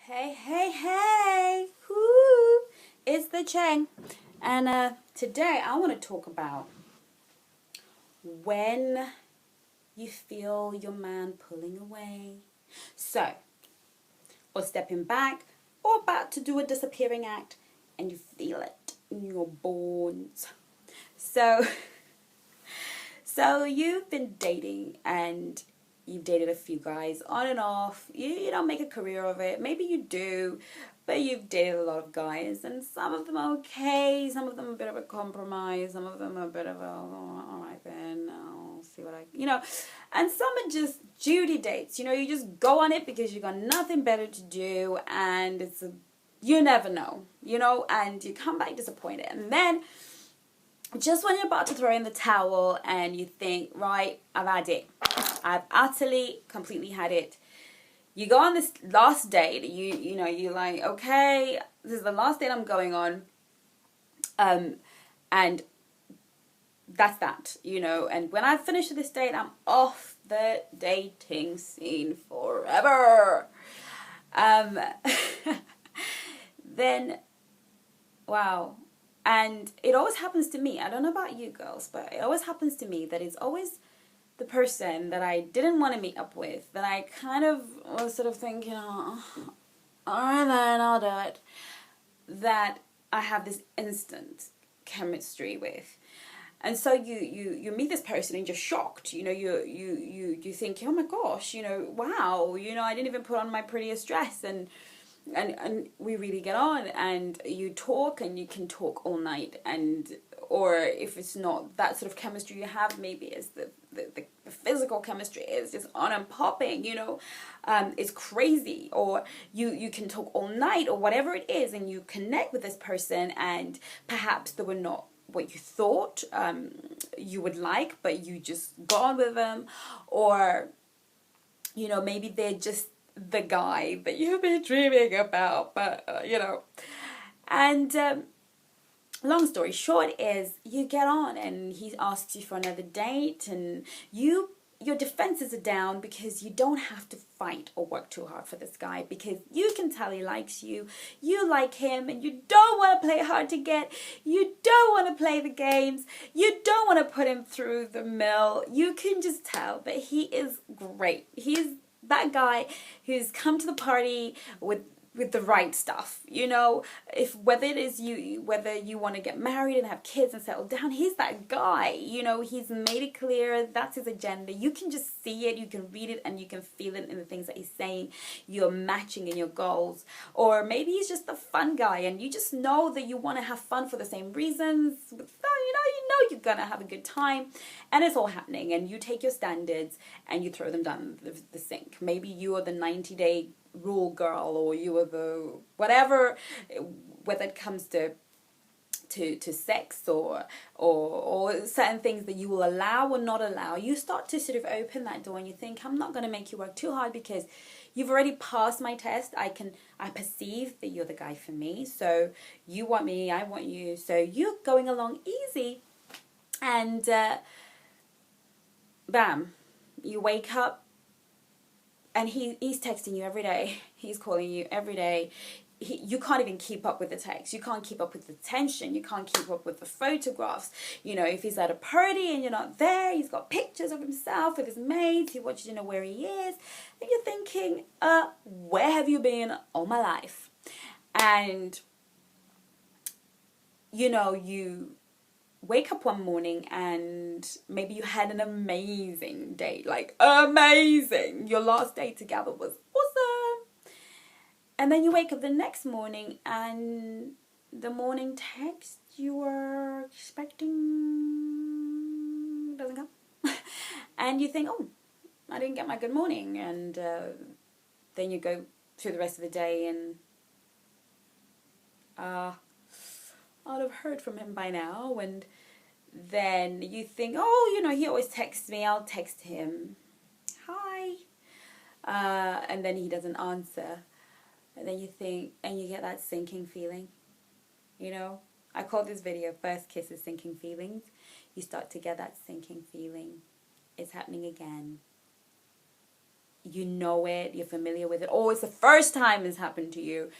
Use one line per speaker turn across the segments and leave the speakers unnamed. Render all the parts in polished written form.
Hey, hey, hey! Woo! It's the Cheng, and today I want to talk about when you feel your man pulling away. So, or stepping back, or about to do a disappearing act, and you feel it in your bones. So, so you've been dating and you've dated a few guys on and off. You don't make a career of it. Maybe you do, but you've dated a lot of guys, and some of them are okay. Some of them are a bit of a compromise. Some of them are a bit of a, oh, all right then, I'll see what and some are just duty dates. You just go on it because you got nothing better to do, and you never know, and you come back disappointed. And then just when you're about to throw in the towel and you think, right, I've had it. I've utterly, completely had it. You go on this last date. You're like, okay, this is the last date I'm going on. And that's that, And when I finish this date, I'm off the dating scene forever. Then, wow. And it always happens to me. I don't know about you girls, but it always happens to me that it's always the person that I didn't want to meet up with, that I kind of was sort of thinking, oh, all right then, I'll do it, that I have this instant chemistry with. And so you meet this person and you're shocked, you think, oh my gosh, wow, I didn't even put on my prettiest dress, and we really get on, and you talk, and you can talk all night, or if it's not that sort of chemistry you have, maybe it's the physical chemistry is just on and popping, it's crazy, or you can talk all night or whatever it is, and you connect with this person, and perhaps they were not what you thought you would like, but you just go on with them, or maybe they're just the guy that you've been dreaming about, but and long story short is you get on and he asks you for another date, and your defenses are down because you don't have to fight or work too hard for this guy, because you can tell he likes you, you like him, and you don't want to play hard to get, you don't want to play the games, you don't want to put him through the mill. You can just tell that he is great. He's that guy who's come to the party with the right stuff, whether you want to get married and have kids and settle down, he's that guy, he's made it clear that's his agenda. You can just see it, you can read it, and you can feel it in the things that he's saying. You're matching in your goals. Or maybe he's just a fun guy and you just know that you want to have fun for the same reasons. So, you're gonna have a good time, and it's all happening, and you take your standards and you throw them down the sink. Maybe you are the 90-day rule girl, or you are the whatever, whether it comes to sex or certain things that you will allow or not allow. You start to sort of open that door and you think, I'm not going to make you work too hard because you've already passed my test. I perceive that you're the guy for me, so you want me, I want you, so you're going along easy. And bam, you wake up and he's texting you every day. He's calling you every day. You can't even keep up with the text. You can't keep up with the tension. You can't keep up with the photographs. If he's at a party and you're not there, he's got pictures of himself with his mates. He wants you to know where he is. And you're thinking, where have you been all my life? And, you wake up one morning and maybe you had an amazing date, like amazing. Your last day together was awesome. And then you wake up the next morning and the morning text you were expecting doesn't come. And you think, oh, I didn't get my good morning. And then you go through the rest of the day and I'd have heard from him by now, and then you think, oh, he always texts me, I'll text him, hi, and then he doesn't answer, and then you think, and you get that sinking feeling, I call this video First Kisses Sinking Feelings. You start to get that sinking feeling. It's happening again. you know it, you're familiar with it, or it's the first time it's happened to you,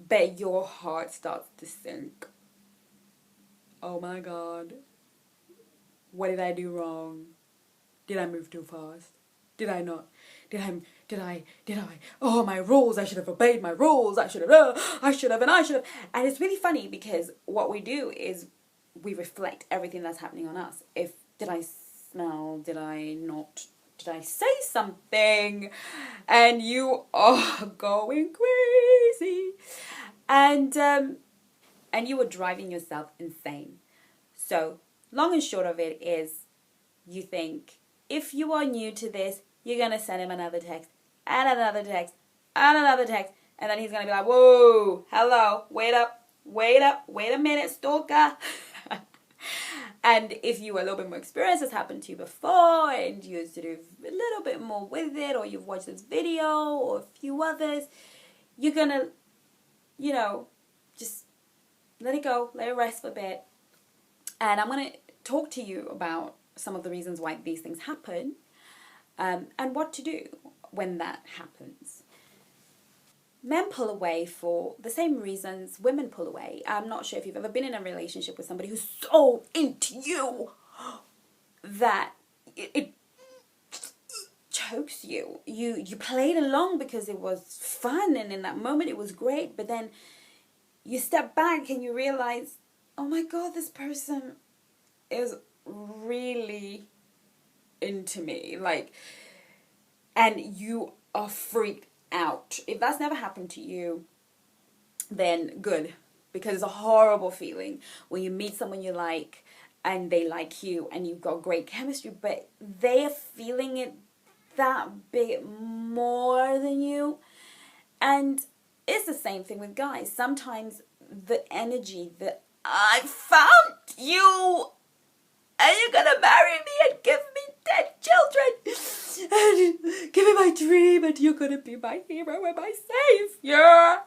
but your heart starts to sink. Oh my God. What did I do wrong? Did I move too fast? Did I not? Did I? Oh, my rules. I should have obeyed my rules. I should have. And it's really funny because what we do is we reflect everything that's happening on us. Did I smell? Did I not? Did I say something? And you are going crazy. And you were driving yourself insane. So, long and short of it is, you think, if you are new to this, you're going to send him another text, and another text, and another text, and then he's going to be like, whoa, hello, wait up, wait a minute, stalker. And if you are a little bit more experienced, it's happened to you before, and you're sort of a little bit more with it, or you've watched this video, or a few others, you're going to, just let it go, let it rest for a bit. And I'm going to talk to you about some of the reasons why these things happen, and what to do when that happens. Men pull away for the same reasons women pull away. I'm not sure if you've ever been in a relationship with somebody who's so into you that it chokes you. You played along because it was fun, and in that moment it was great, but then you step back and you realize, oh my God, this person is really into me, and you are freaked out. If that's never happened to you, then good, because it's a horrible feeling when you meet someone you like and they like you and you've got great chemistry, but they are feeling it that bit more than you. And it's the same thing with guys. Sometimes the energy that I found you, and you're gonna marry me and give me 10 children and give me my dream, and you're gonna be my hero and my savior.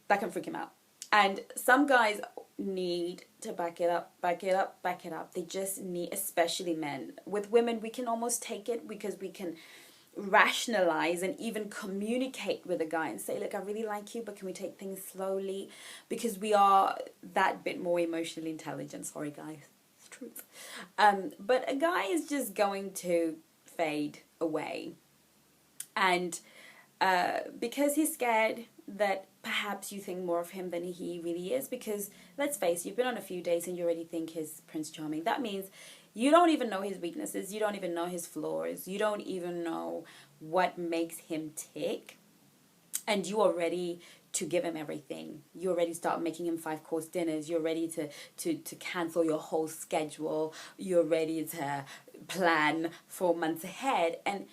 That can freak him out. And some guys need to back it up. They just need, especially men. With women, we can almost take it because we can rationalize and even communicate with a guy and say, look, I really like you, but can we take things slowly? Because we are that bit more emotionally intelligent. Sorry, guys. It's truth. But a guy is just going to fade away. And because he's scared that perhaps you think more of him than he really is, because let's face it, you've been on a few dates and you already think he's Prince Charming. That means you don't even know his weaknesses, you don't even know his flaws, you don't even know what makes him tick, and you are ready to give him everything. You're ready to start making him 5-course dinners, you're ready to cancel your whole schedule, you're ready to plan for months ahead, and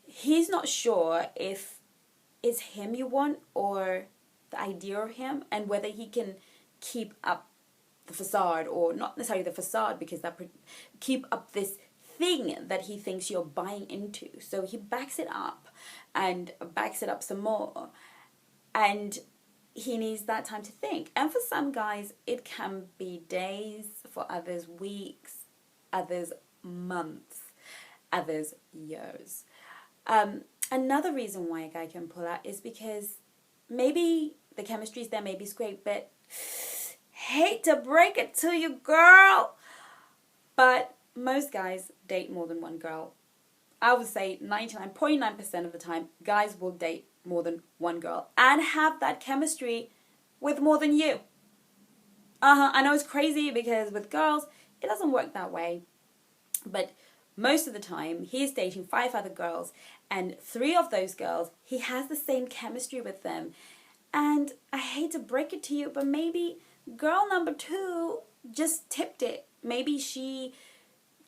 he's not sure if it's him you want or the idea of him, and whether he can keep up the facade, or not necessarily the facade, because that keep up this thing that he thinks you're buying into. So he backs it up and backs it up some more, and he needs that time to think. And for some guys it can be days, for others weeks, others months, others years. Another reason why a guy can pull out is because maybe the chemistry's there, maybe it's great, but hate to break it to you, girl, but most guys date more than one girl. I would say 99.9% of the time, guys will date more than one girl and have that chemistry with more than you. I know it's crazy because with girls, it doesn't work that way. But most of the time, he's dating 5 other girls, and 3 of those girls, he has the same chemistry with them. And I hate to break it to you, but maybe girl number 2 just tipped it. Maybe she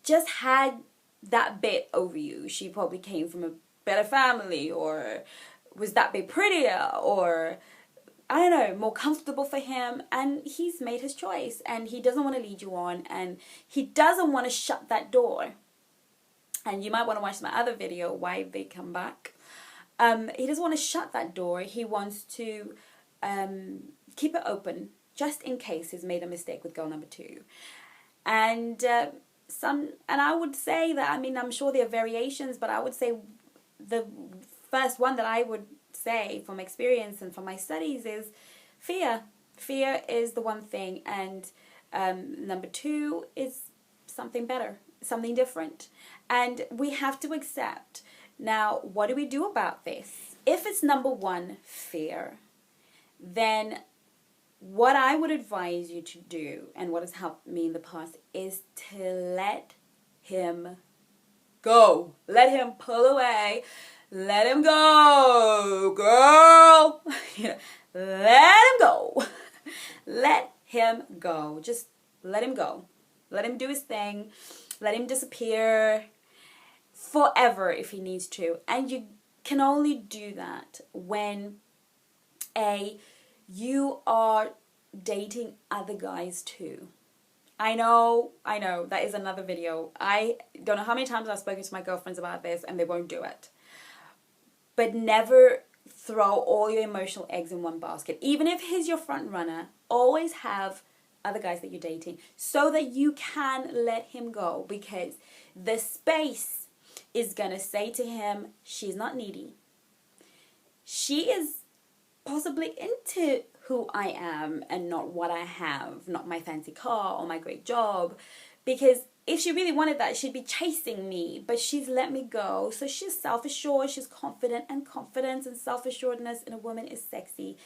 just had that bit over you. She probably came from a better family, or was that bit prettier, or I don't know, more comfortable for him, and he's made his choice, and he doesn't want to lead you on, and he doesn't want to shut that door. And you might want to watch my other video, Why They Come Back. He doesn't want to shut that door. He wants to keep it open, just in case he's made a mistake with girl number 2. And and I would say that, I mean, I'm sure there are variations, but I would say the first one that I would say from experience and from my studies is fear. Fear is the one thing, and number two is something better, something different. And we have to accept. Now, what do we do about this? If it's number one, fear, then what I would advise you to do, and what has helped me in the past, is to let him go. Let him pull away. Let him go, girl. Let him go. Let him go. Just let him go. Let him do his thing. Let him disappear forever if he needs to. And you can only do that when you are dating other guys too. I know, that is another video. I don't know how many times I've spoken to my girlfriends about this and they won't do it. But never throw all your emotional eggs in one basket. Even if he's your front runner, always have other guys that you're dating so that you can let him go, because the space is going to say to him, she's not needy. She is possibly into who I am and not what I have, not my fancy car or my great job. Because if she really wanted that, she'd be chasing me, but she's let me go. So she's self-assured, she's confident, and confidence and self-assuredness in a woman is sexy.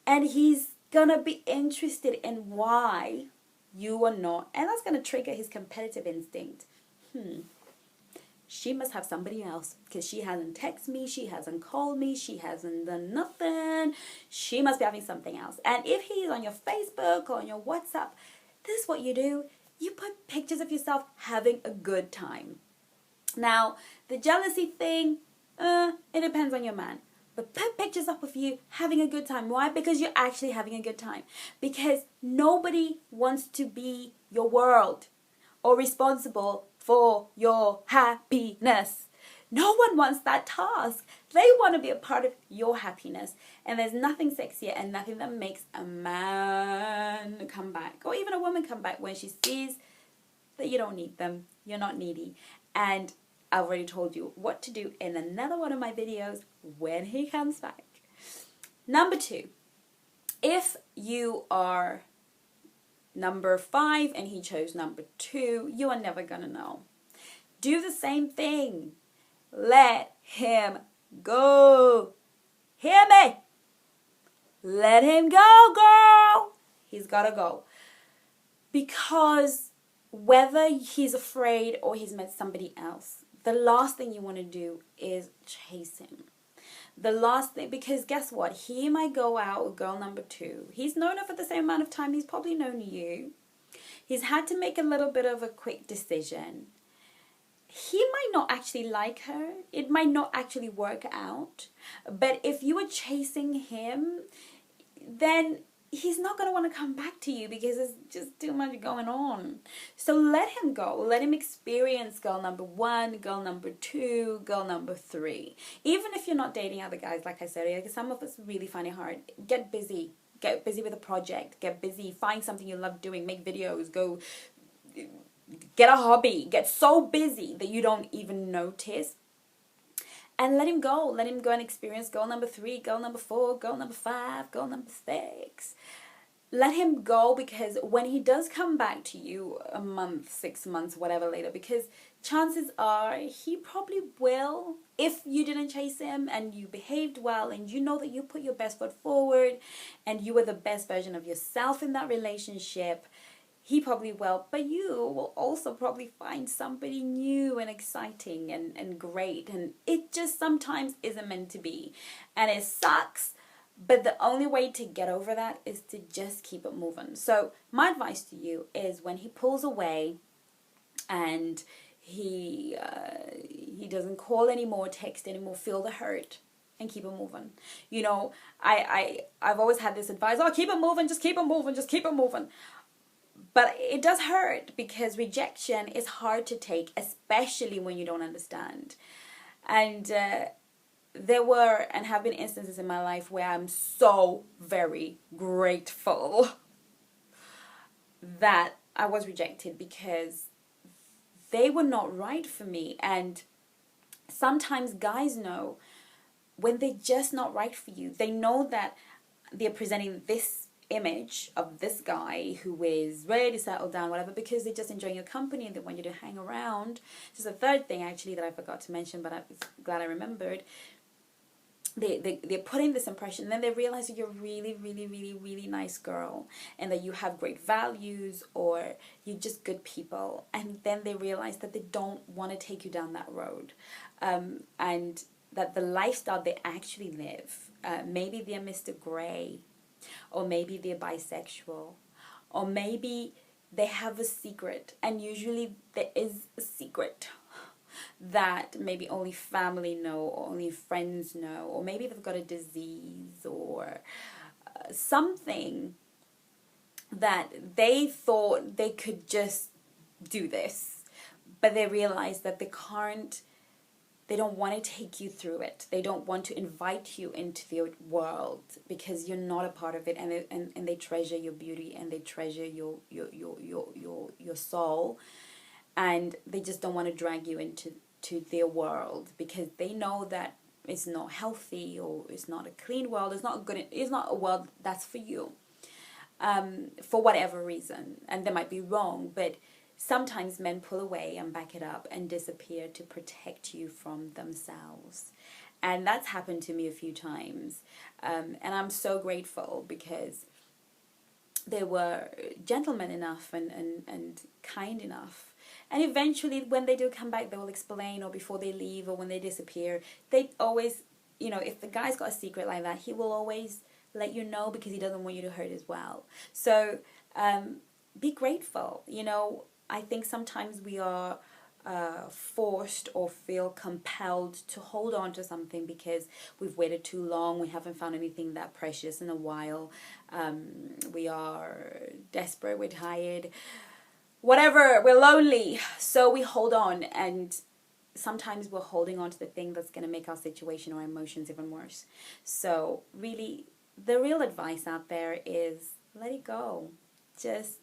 And he's gonna be interested in why you are not, and that's gonna trigger his competitive instinct. She must have somebody else, because she hasn't texted me, she hasn't called me, she hasn't done nothing. She must be having something else. And if he's on your Facebook or on your WhatsApp, this is what you do. You put pictures of yourself having a good time. Now, the jealousy thing, it depends on your man. But put pictures up of you having a good time. Why? Because you're actually having a good time. Because nobody wants to be your world or responsible for your happiness. No one wants that task. They want to be a part of your happiness. And there's nothing sexier and nothing that makes a man come back, or even a woman come back, when she sees that you don't need them, you're not needy. And I've already told you what to do in another one of my videos when he comes back. Number two, if you are number 5 and he chose number 2, you are never gonna know. Do the same thing. Let him go. Hear me? Let him go, girl. He's gotta go. Because whether he's afraid or he's met somebody else, the last thing you want to do is chase him. The last thing, because guess what? He might go out with girl number 2. He's known her for the same amount of time he's probably known you. He's had to make a little bit of a quick decision. He might not actually like her. It might not actually work out. But if you are chasing him, then he's not going to want to come back to you because there's just too much going on. So let him go. Let him experience girl number 1, girl number 2, girl number 3. Even if you're not dating other guys, like I said, because some of us really find it hard. Get busy. Get busy with a project. Get busy. Find something you love doing. Make videos. Go get a hobby. Get so busy that you don't even notice. And let him go. Let him go and experience girl number 3, girl number 4, girl number 5, girl number 6. Let him go, because when he does come back to you a month, 6 months, whatever later, because chances are he probably will, if you didn't chase him and you behaved well and you know that you put your best foot forward and you were the best version of yourself in that relationship, he probably will, but you will also probably find somebody new and exciting and great. And it just sometimes isn't meant to be. And it sucks, but the only way to get over that is to just keep it moving. So my advice to you is, when he pulls away and he doesn't call anymore, text anymore, feel the hurt and keep it moving. You know, I've always had this advice, oh, keep it moving, just keep it moving, just keep it moving. But it does hurt, because rejection is hard to take, especially when you don't understand. And there were and have been instances in my life where I'm so very grateful that I was rejected, because they were not right for me. And sometimes guys know when they're just not right for you. They know that they're presenting this image of this guy who is ready to settle down, whatever, because they're just enjoying your company and they want you to hang around. This is a third thing actually that I forgot to mention, but I'm glad I remembered. They're putting this impression, and then they realize that you're really, really, really, really nice girl, and that you have great values, or you're just good people, and then they realize that they don't want to take you down that road, and that the lifestyle they actually live, maybe they're Mr. Grey, or maybe they're bisexual, or maybe they have a secret, and usually there is a secret that maybe only family know, or only friends know, or maybe they've got a disease, or something that they thought they could just do this, but they realize that they can't. They don't want to take you through it. They don't want to invite you into the world because you're not a part of it, and they treasure your beauty, and they treasure your soul, and they just don't want to drag you into their world because they know that it's not healthy, or it's not a clean world. It's not good. It's not a world that's for you, for whatever reason. And they might be wrong, but sometimes men pull away and back it up and disappear to protect you from themselves. And that's happened to me a few times. And I'm so grateful because they were gentlemen enough and kind enough. And eventually, when they do come back, they will explain, or before they leave, or when they disappear, they always, if the guy's got a secret like that, he will always let you know because he doesn't want you to hurt as well. So be grateful. I think sometimes we are forced or feel compelled to hold on to something because we've waited too long. We haven't found anything that precious in a while. We are desperate. We're tired. Whatever. We're lonely. So we hold on, and sometimes we're holding on to the thing that's going to make our situation or emotions even worse. So really, the real advice out there is let it go. Just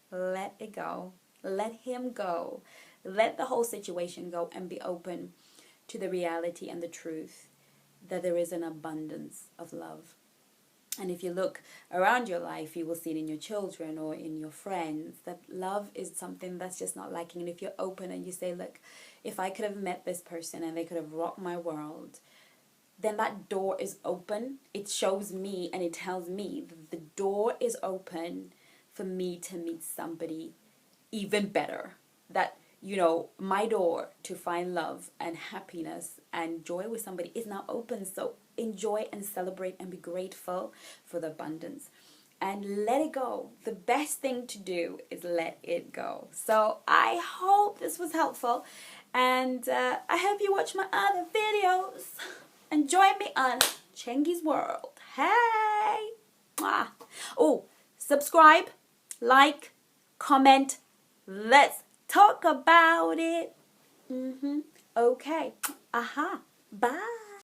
let it go. Let him go. Let the whole situation go, and be open to the reality and the truth that there is an abundance of love. And if you look around your life, you will see it in your children or in your friends, that love is something that's just not lacking. And if you're open and you say, look, if I could have met this person and they could have rocked my world, then that door is open. It shows me and it tells me that the door is open for me to meet somebody even better. That, my door to find love and happiness and joy with somebody is now open. So enjoy and celebrate and be grateful for the abundance. And let it go. The best thing to do is let it go. So I hope this was helpful. And I hope you watch my other videos. And join me on chengisworld. Hey! Mwah. Oh, subscribe, like, comment. Let's talk about it. Okay. Aha. Bye.